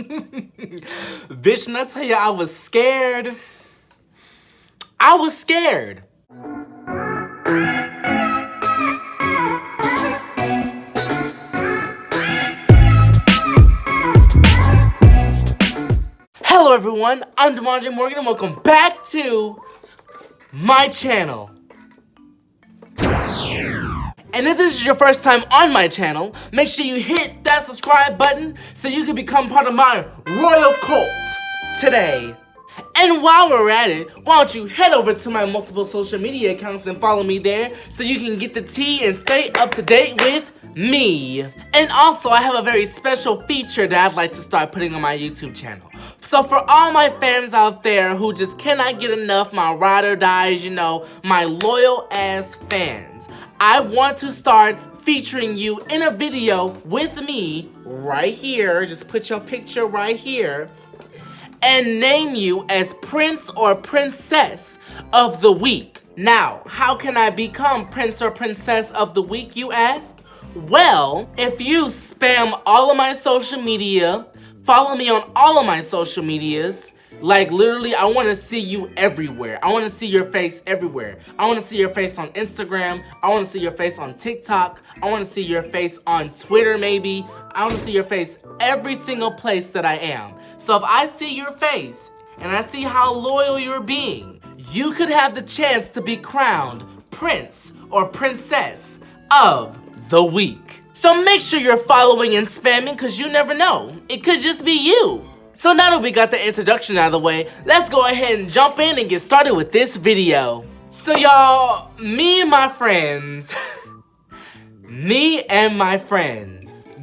Bitch, when I tell you I was scared, I was scared. Hello everyone, I'm DeMondre Morgan and welcome back to my channel. And if this is your first time on my channel, make sure you hit that subscribe button so you can become part of my royal cult today. And while we're at it, why don't you head over to my multiple social media accounts and follow me there so you can get the tea and stay up to date with me. And also, I have a very special feature that I'd like to start putting on my YouTube channel. So for all my fans out there who just cannot get enough, my ride or dies, you know, my loyal ass fans, I want to start featuring you in a video with me right here. Just put your picture right here and name you as Prince or Princess of the Week. Now, how can I become Prince or Princess of the Week, you ask? Well, if you spam all of my social media, follow me on all of my social medias, like literally I want to see you everywhere. I want to see your face everywhere. I want to see your face on Instagram. I want to see your face on TikTok. I want to see your face on Twitter maybe. I want to see your face every single place that I am. So if I see your face and I see how loyal you're being, you could have the chance to be crowned Prince or Princess of the Week. So make sure you're following and spamming because you never know. It could just be you. So now that we got the introduction out of the way, let's go ahead and jump in and get started with this video. So y'all, me and my friends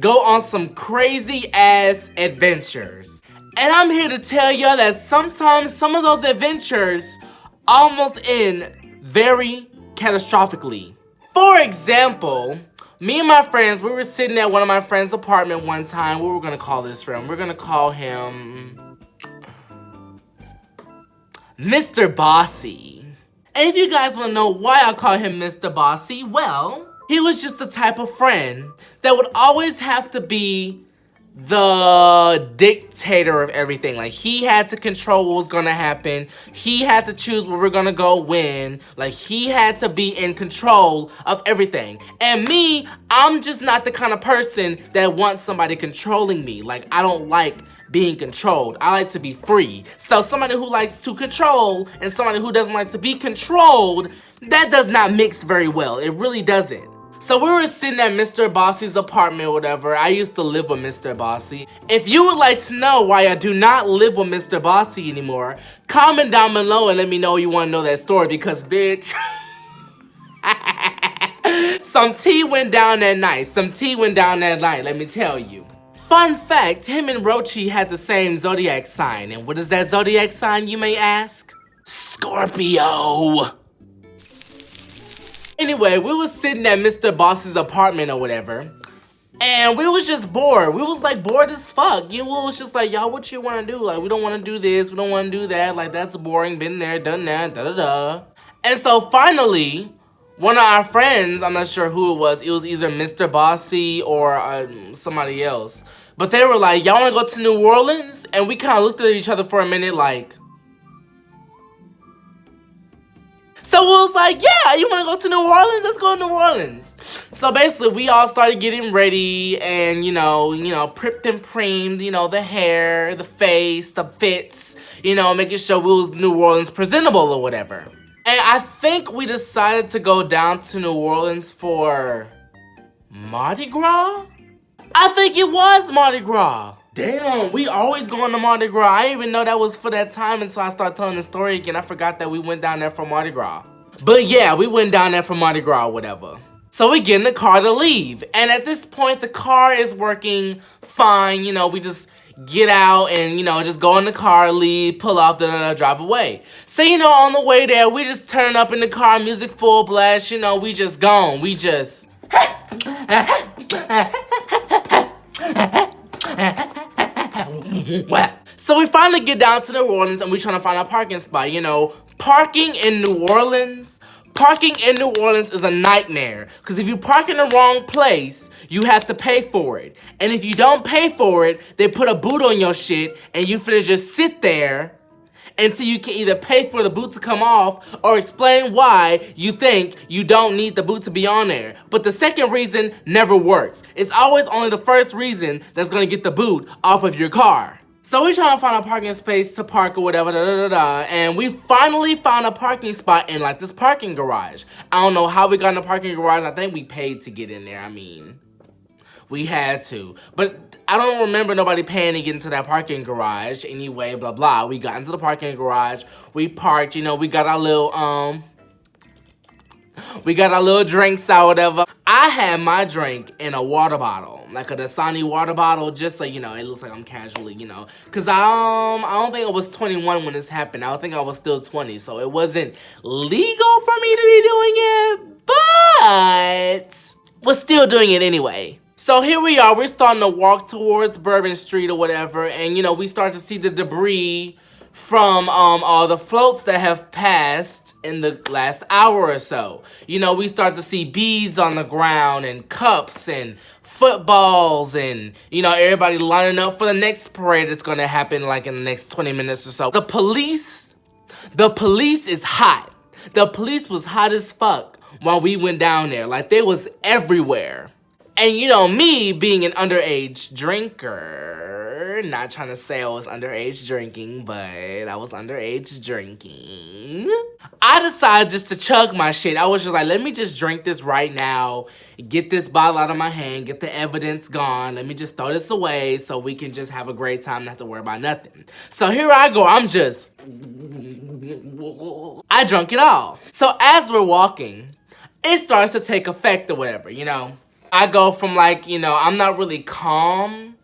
go on some crazy ass adventures. And I'm here to tell y'all that sometimes some of those adventures almost end very catastrophically. For example, me and my friends, we were sitting at one of my friends' apartment one time. What we're gonna call this friend? We're gonna call him Mr. Bossy. And if you guys wanna know why I call him Mr. Bossy, well, he was just the type of friend that would always have to be the dictator of everything. Like, he had to control what was gonna happen. He had to choose where we're gonna go when. Like, he had to be in control of everything. And me, I'm just not the kind of person that wants somebody controlling me. Like, I don't like being controlled. I like to be free. So somebody who likes to control and somebody who doesn't like to be controlled, that does not mix very well. It really doesn't. So we were sitting at Mr. Bossy's apartment or whatever. I used to live with Mr. Bossy. If you would like to know why I do not live with Mr. Bossy anymore, comment down below and let me know you want to know that story because, bitch, some tea went down that night. Let me tell you. Fun fact, him and Rochi had the same zodiac sign. And what is that zodiac sign, you may ask? Scorpio. Anyway, we was sitting at Mr. Boss's apartment or whatever, and we was just bored. We was like bored as fuck. You know, we was just like, y'all, what you want to do? Like, we don't want to do this. We don't want to do that. Like, that's boring. Been there, done that, da-da-da. And so finally, one of our friends, I'm not sure who it was either Mr. Bossy or somebody else, but they were like, y'all want to go to New Orleans? And we kind of looked at each other for a minute like, so we was like, yeah, you want to go to New Orleans? Let's go to New Orleans. So basically, we all started getting ready and, you know, pripped and preamed, you know, the hair, the face, the fits, you know, making sure we was New Orleans presentable or whatever. And I think we decided to go down to New Orleans for Mardi Gras? I think it was Mardi Gras. Damn, we always going to Mardi Gras. I didn't even know that was for that time until I started telling the story again. I forgot that we went down there for Mardi Gras. But yeah, we went down there for Mardi Gras or whatever. So we get in the car to leave. And at this point, the car is working fine. You know, we just get out and, you know, just go in the car, leave, pull off, drive away. So, you know, on the way there, we just turn up in the car, music full blast. You know, we just gone. We just... So we finally get down to New Orleans and we trying to find a parking spot. You know, parking in New Orleans, Parking in New Orleans is a nightmare, because if you park in the wrong place, you have to pay for it. And if you don't pay for it, they put a boot on your shit, and you finna just sit there until you can either pay for the boot to come off or explain why you think you don't need the boot to be on there. But the second reason never works. It's always only the first reason that's gonna get the boot off of your car. So we're trying to find a parking space to park or whatever, and we finally found a parking spot in like this parking garage. I don't know how we got in the parking garage. I think we paid to get in there. I mean, we had to. But I don't remember nobody paying to get into that parking garage. Anyway, blah, blah. We got into the parking garage. We parked, you know, we got our little drinks or whatever. I had my drink in a water bottle, like a Dasani water bottle, just so, you know, it looks like I'm casually, you know. Because I don't think I was 21 when this happened. I think I was still 20, so it wasn't legal for me to be doing it, but was still doing it anyway. So here we are, we're starting to walk towards Bourbon Street or whatever, and you know, we start to see the debris from all the floats that have passed in the last hour or so. You know, we start to see beads on the ground and cups and footballs and, you know, everybody lining up for the next parade that's gonna happen like in the next 20 minutes or so. The police is hot. The police was hot as fuck while we went down there. Like, they was everywhere. And you know, me being an underage drinker, not trying to say I was underage drinking, but I was underage drinking. I decided just to chug my shit. I was just like, let me just drink this right now, get this bottle out of my hand, get the evidence gone. Let me just throw this away so we can just have a great time, not have to worry about nothing. So here I go, I drunk it all. So as we're walking, it starts to take effect or whatever, you know. I go from like, you know, I'm not really calm,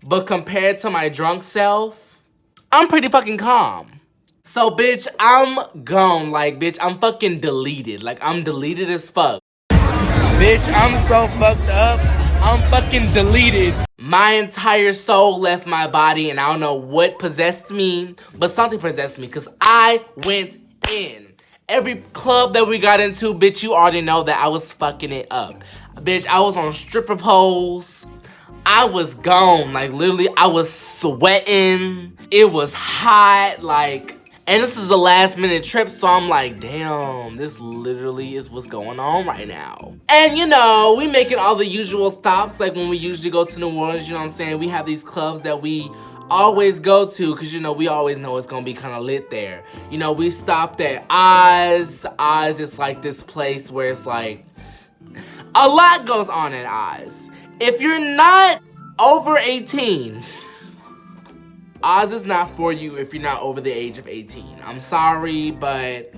but compared to my drunk self, I'm pretty fucking calm. So bitch, I'm gone. Like, bitch, I'm fucking deleted. Like, I'm deleted as fuck. Bitch, I'm so fucked up. I'm fucking deleted. My entire soul left my body, and I don't know what possessed me, but something possessed me, because I went in. Every club that we got into, bitch, you already know that I was fucking it up. Bitch, I was on stripper poles. I was gone. Like, literally, I was sweating. It was hot, like, and this is a last minute trip, so I'm like, damn, this literally is what's going on right now. And, you know, we making all the usual stops, like when we usually go to New Orleans, you know what I'm saying? We have these clubs that we always go to, because, you know, we always know it's gonna be kind of lit there. You know, we stopped at Oz. Oz is like this place where it's like, a lot goes on at Oz. If you're not over 18, Oz is not for you if you're not over the age of 18. I'm sorry, but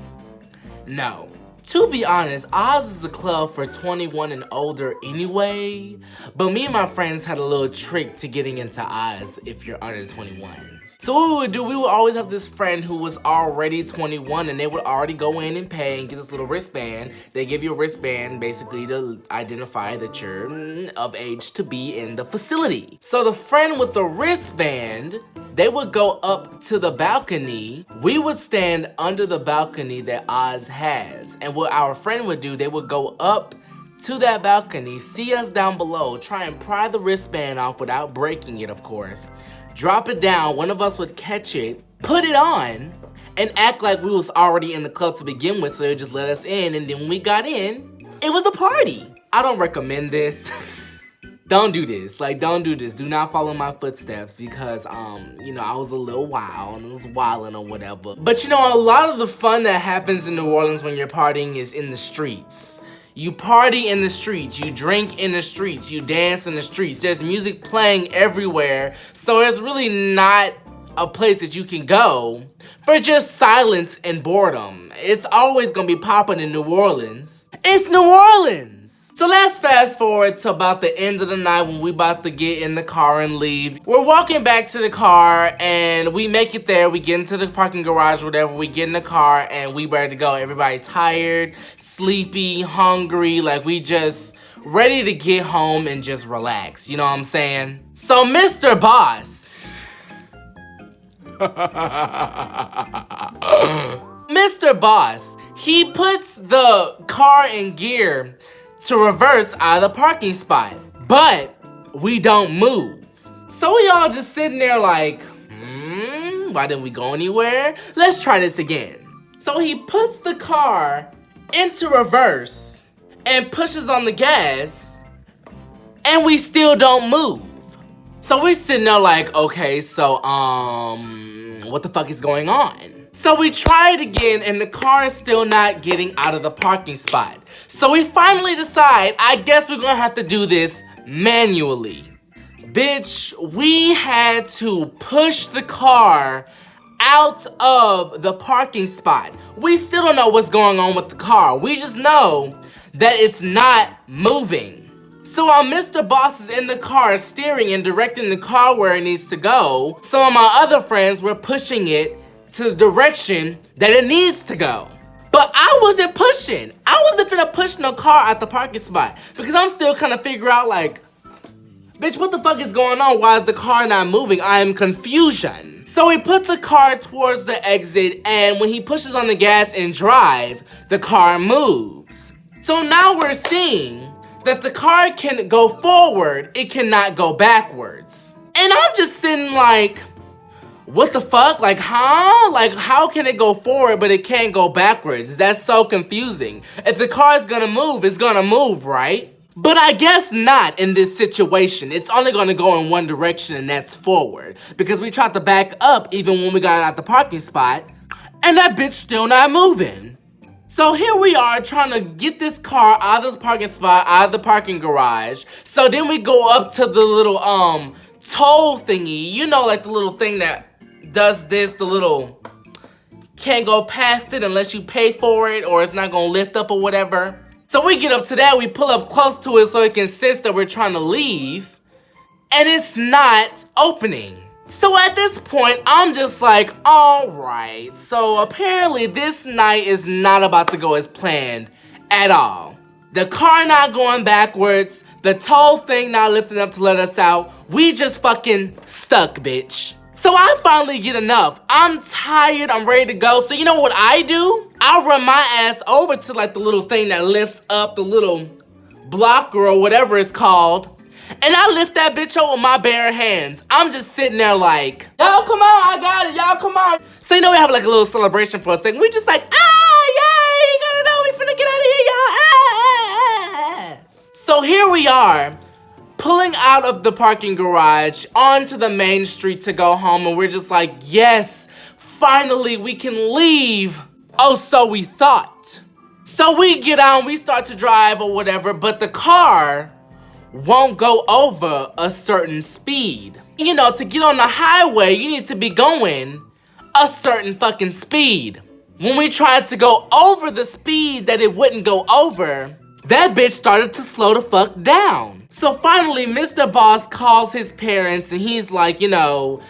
no. To be honest, Oz is a club for 21 and older anyway, but me and my friends had a little trick to getting into Oz if you're under 21. So what we would do, we would always have this friend who was already 21, and they would already go in and pay and get this little wristband. They give you a wristband basically to identify that you're of age to be in the facility. So the friend with the wristband, they would go up to the balcony. We would stand under the balcony that Oz has. And what our friend would do, they would go up to that balcony, see us down below, try and pry the wristband off without breaking it, of course. Drop it down, one of us would catch it, put it on, and act like we was already in the club to begin with, so they would just let us in, and then when we got in, it was a party. I don't recommend this. Don't do this. Like, don't do this. Do not follow my footsteps, because, you know, I was a little wild, and I was wilding or whatever. But, you know, a lot of the fun that happens in New Orleans when you're partying is in the streets. You party in the streets, you drink in the streets, you dance in the streets. There's music playing everywhere, so it's really not a place that you can go for just silence and boredom. It's always gonna be popping in New Orleans. It's New Orleans! So let's fast forward to about the end of the night when we about to get in the car and leave. We're walking back to the car and we make it there. We get into the parking garage or whatever. We get in the car and we ready to go. Everybody tired, sleepy, hungry. Like, we just ready to get home and just relax. You know what I'm saying? So Mr. Boss. Mr. Boss, he puts the car in gear to reverse out of the parking spot. But we don't move. So we all just sitting there like, why didn't we go anywhere? Let's try this again. So he puts the car into reverse and pushes on the gas, and we still don't move. So we're sitting there like, okay, so what the fuck is going on? So we try it again, and the car is still not getting out of the parking spot. So we finally decide, I guess we're gonna have to do this manually. Bitch, we had to push the car out of the parking spot. We still don't know what's going on with the car. We just know that it's not moving. So while Mr. Boss is in the car steering and directing the car where it needs to go, some of my other friends were pushing it to the direction that it needs to go. But I wasn't pushing. I wasn't finna push no car out the parking spot because I'm still kind of figure out like, bitch, what the fuck is going on? Why is the car not moving? I am confusion. So he put the car towards the exit, and when he pushes on the gas and drive, the car moves. So now we're seeing that the car can go forward, it cannot go backwards. And I'm just sitting like, what the fuck? Like, huh? Like, how can it go forward but it can't go backwards? That's so confusing. If the car is gonna move, it's gonna move, right? But I guess not in this situation. It's only gonna go in one direction, and that's forward. Because we tried to back up even when we got out the parking spot, and that bitch still not moving. So here we are trying to get this car out of this parking spot, out of the parking garage. So then we go up to the little toll thingy. You know, like the little thing that does this, the little can't go past it unless you pay for it or it's not gonna lift up or whatever. So we get up to that, we pull up close to it so it can sense that we're trying to leave, and it's not opening. So at this point, I'm just like, alright, so apparently this night is not about to go as planned at all. The car not going backwards, the toll thing not lifting up to let us out, we just fucking stuck, bitch. So I finally get enough. I'm tired, I'm ready to go. So you know what I do? I run my ass over to like the little thing that lifts up the little blocker or whatever it's called. And I lift that bitch up with my bare hands. I'm just sitting there like, y'all come on, I got it, y'all come on. So you know we have like a little celebration for a second. We just like, yay, you gotta know we finna get out of here, y'all, So here we are, pulling out of the parking garage onto the main street to go home, and we're just like, yes, finally we can leave. Oh, so we thought. So we get out and we start to drive or whatever, but the car won't go over a certain speed. You know, to get on the highway, you need to be going a certain fucking speed. When we tried to go over the speed that it wouldn't go over, that bitch started to slow the fuck down. So finally, Mr. Boss calls his parents and he's like, you know,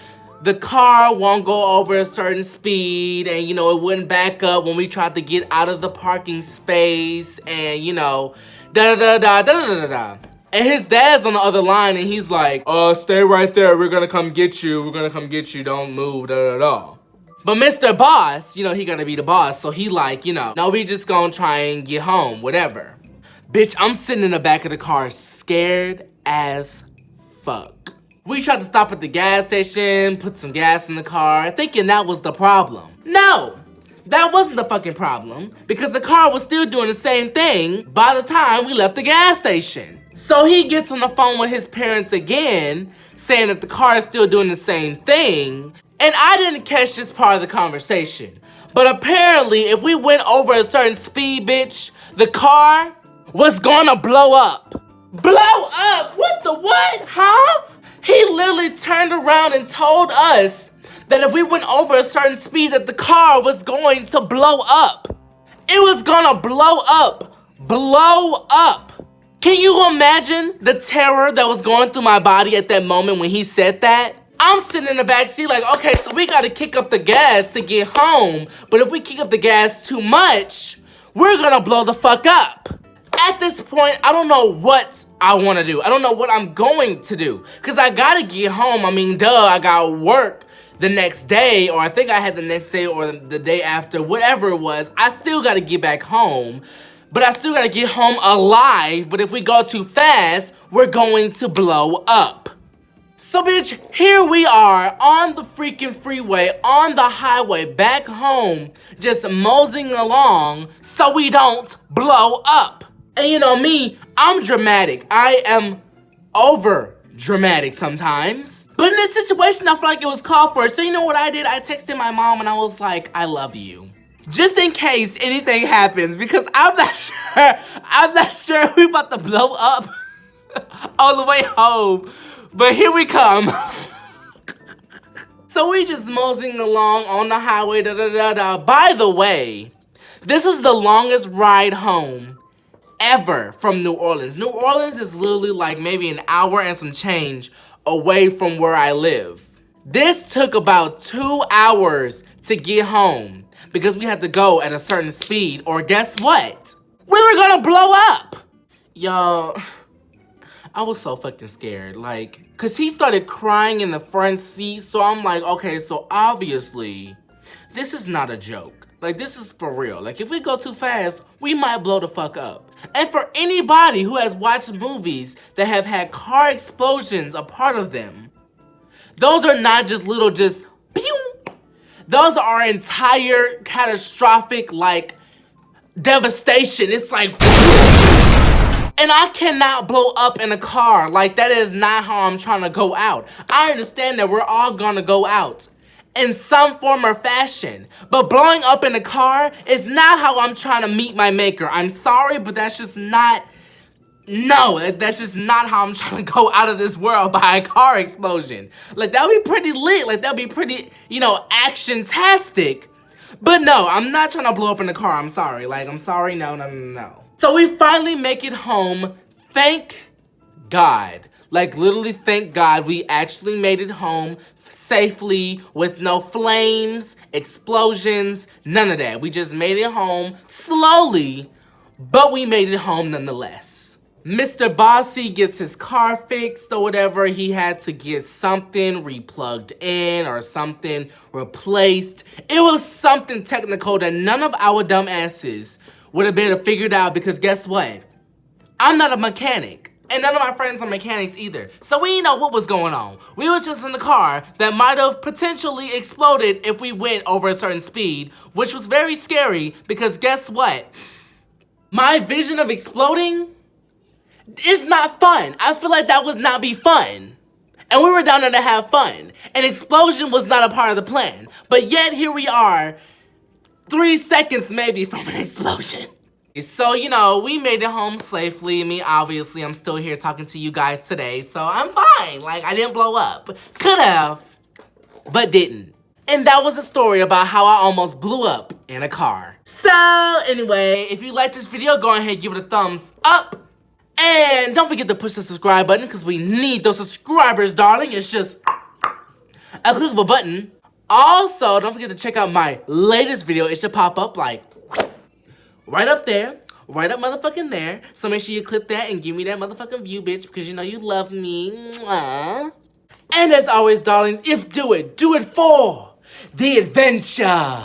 the car won't go over a certain speed and, you know, it wouldn't back up when we tried to get out of the parking space and, you know, da-da-da-da-da-da-da-da. And his dad's on the other line and he's like, stay right there, we're gonna come get you, don't move, da-da-da. But Mr. Boss, you know, he gotta be the boss, so he like, you know, no, we just gonna try and get home, whatever. Bitch, I'm sitting in the back of the car scared as fuck. We tried to stop at the gas station, put some gas in the car, thinking that was the problem. No, that wasn't the fucking problem, because the car was still doing the same thing by the time we left the gas station. So he gets on the phone with his parents again, saying that the car is still doing the same thing, and I didn't catch this part of the conversation. But apparently, if we went over a certain speed, bitch, the car was gonna blow up. Blow up? What the what? Huh? He literally turned around and told us that if we went over a certain speed that the car was going to blow up. It was gonna blow up. Blow up. Can you imagine the terror that was going through my body at that moment when he said that? I'm sitting in the back seat like, okay, so we gotta kick up the gas to get home, but if we kick up the gas too much, we're gonna blow the fuck up. At this point, I don't know what I wanna do. I don't know what I'm going to do, because I gotta get home. I mean, duh, I got work the next day, or I think I had the next day or the day after, whatever it was, I still gotta get back home. But I still gotta get home alive, but if we go too fast, we're going to blow up. So bitch, here we are on the freaking freeway, on the highway, back home, just moseying along so we don't blow up. And you know me, I'm dramatic. I am over dramatic sometimes. But in this situation, I feel like it was called for. So you know what I did? I texted my mom and I was like, I love you. Just in case anything happens, because I'm not sure we about to blow up all the way home. But here we come. So we just moseying along on the highway, da-da-da-da. By the way, this is the longest ride home ever from New Orleans. New Orleans is literally like maybe an hour and some change away from where I live. This took about 2 hours to get home because we had to go at a certain speed, or guess what? We were gonna blow up. Y'all, I was so fucking scared, like, cause he started crying in the front seat, so I'm like, okay, so obviously, this is not a joke. Like, this is for real. Like, if we go too fast, we might blow the fuck up. And for anybody who has watched movies that have had car explosions a part of them, those are not just little just pew. Those are entire catastrophic, like, devastation. It's like, and I cannot blow up in a car. Like, that is not how I'm trying to go out. I understand that we're all gonna go out in some form or fashion, but blowing up in a car is not how I'm trying to meet my maker. I'm sorry, but that's just not, no, that's just not how I'm trying to go out of this world by a car explosion. Like, that would be pretty lit. Like, that would be pretty, you know, action-tastic. But no, I'm not trying to blow up in a car. I'm sorry. Like, I'm sorry. No. So we finally make it home. Thank God. Like, literally, thank God we actually made it home safely with no flames, explosions, none of that. We just made it home slowly, but we made it home nonetheless. Mr. Bossy gets his car fixed or whatever. He had to get something replugged in or something replaced. It was something technical that none of our dumb asses would have been able to figure it out, because guess what? I'm not a mechanic. And none of my friends are mechanics either. So we didn't know what was going on. We was just in the car that might have potentially exploded if we went over a certain speed, which was very scary because guess what? My vision of exploding is not fun. I feel like that would not be fun. And we were down there to have fun. An explosion was not a part of the plan. But yet here we are, 3 seconds maybe from an explosion. So, you know, we made it home safely. I mean, obviously, I'm still here talking to you guys today, so I'm fine. Like, I didn't blow up. Could have, but didn't. And that was a story about how I almost blew up in a car. So, anyway, if you like this video, go ahead and give it a thumbs up. And don't forget to push the subscribe button, because we need those subscribers, darling. It's just a click of a button. Also, don't forget to check out my latest video. It should pop up, like, right up there, right up motherfucking there. So make sure you click that and give me that motherfucking view, bitch, because you know you love me. Mwah. And as always, darlings, if do it for the adventure.